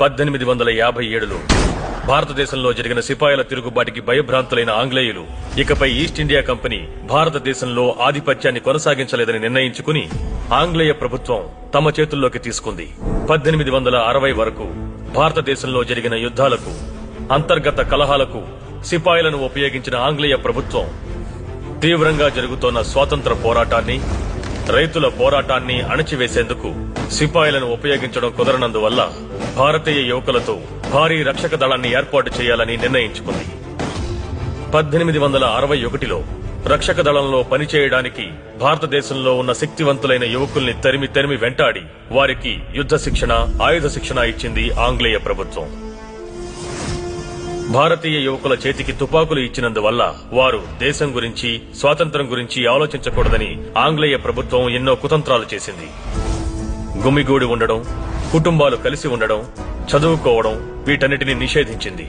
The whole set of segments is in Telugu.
1857లో భారతదేశంలో జరిగిన సిపాయిల తిరుగుబాటుకి భయభ్రాంతులైన ఆంగ్లేయులు ఇకపై ఈస్ట్ ఇండియా కంపెనీ భారతదేశంలో ఆధిపత్యాన్ని కొనసాగించలేదని నిర్ణయించుకుని ఆంగ్లేయ ప్రభుత్వం తమ చేతుల్లోకి తీసుకుంది. 1860 వరకు భారతదేశంలో జరిగిన యుద్ధాలకు, అంతర్గత కలహాలకు సిపాయిలను ఉపయోగించిన ఆంగ్లేయ ప్రభుత్వం తీవ్రంగా జరుగుతోన్న స్వాతంత్ర పోరాటాన్ని, రైతుల పోరాటాన్ని అణచివేసేందుకు సిపాయిలను ఉపయోగించడం కుదరనందువల్ల భారతీయ యువకులతో భారీ రక్షక దళాన్ని ఏర్పాటు చేయాలని నిర్ణయించుకుంది. 1861లో రక్షక దళంలో పనిచేయడానికి భారతదేశంలో ఉన్న శక్తివంతులైన యువకుల్ని తరిమి వెంటాడి వారికి యుద్ధ శిక్షణ, ఆయుధ శిక్షణ ఇచ్చింది ఆంగ్లేయ ప్రభుత్వం. భారతీయ యువకుల చేతికి తుపాకులు ఇచ్చినందువల్ల వారు దేశం గురించి, స్వాతంత్ర్యం గురించి ఆలోచించకూడదని ఆంగ్లేయ ప్రభుత్వం ఎన్నో కుతంత్రాలు చేసింది. గుమిగూడి ఉండడం, కుటుంబాలు కలిసి ఉండడం, చదువుకోవడం వీటన్నిటిని నిషేధించింది.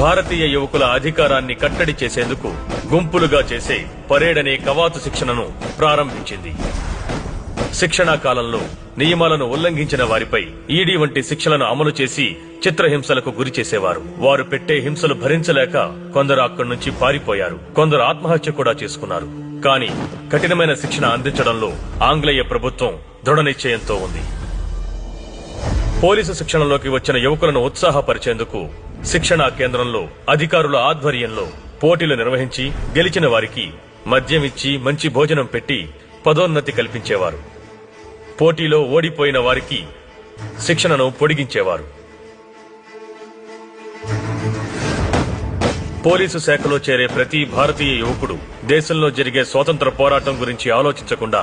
భారతీయ యువకుల అధికారాన్ని కట్టడి చేసేందుకు గుంపులుగా చేసే పరేడ్ అనే కవాతు శిక్షణను ప్రారంభించింది. శిక్షణా కాలంలో నియమాలను ఉల్లంఘించిన వారిపై ఈడీ వంటి శిక్షలను అమలు చేసి చిత్రహింసలకు గురి చేసేవారు. వారు పెట్టే హింసలు భరించలేక కొందరు అక్కడి నుంచి పారిపోయారు, కొందరు ఆత్మహత్య కూడా చేసుకున్నారు. కానీ కఠినమైన శిక్షణ అందించడంలో ఆంగ్లేయ ప్రభుత్వం దృఢ నిశ్చయంతో ఉంది. పోలీసు శిక్షణలోకి వచ్చిన యువకులను ఉత్సాహపరిచేందుకు శిక్షణా కేంద్రంలో అధికారుల ఆధ్వర్యంలో పోటీలు నిర్వహించి గెలిచిన వారికి మద్యం ఇచ్చి మంచి భోజనం పెట్టి పదోన్నతి కల్పించేవారు. పోటీలో ఓడిపోయిన వారికి శిక్షణను పొడిగించేవారు. పోలీసు శాఖలో చేరే ప్రతి భారతీయ యువకుడు దేశంలో జరిగే స్వాతంత్ర పోరాటం గురించి ఆలోచించకుండా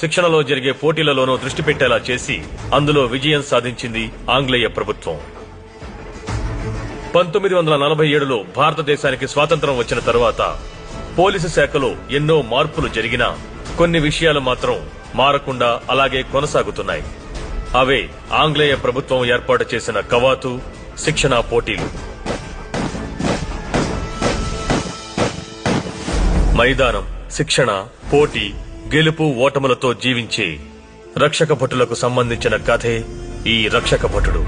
శిక్షణలో జరిగే పోటీలలోనూ దృష్టి పెట్టేలా చేసి అందులో విజయం సాధించింది ఆంగ్లేయ ప్రభుత్వం. 1947లో భారతదేశానికి స్వాతంత్ర్యం వచ్చిన తరువాత పోలీసు శాఖలో ఎన్నో మార్పులు జరిగినా కొన్ని విషయాలు మాత్రం మారకుండా అలాగే కొనసాగుతున్నాయి. అవే ఆంగ్లేయ ప్రభుత్వం ఏర్పాటు చేసిన కవాతు, శిక్షణా పోటీలు. మైదానం, శిక్షణ, పోటీ, గెలుపు ఓటములతో జీవించే రక్షక భటులకు సంబంధించిన కథే ఈ రక్షక భటుడు.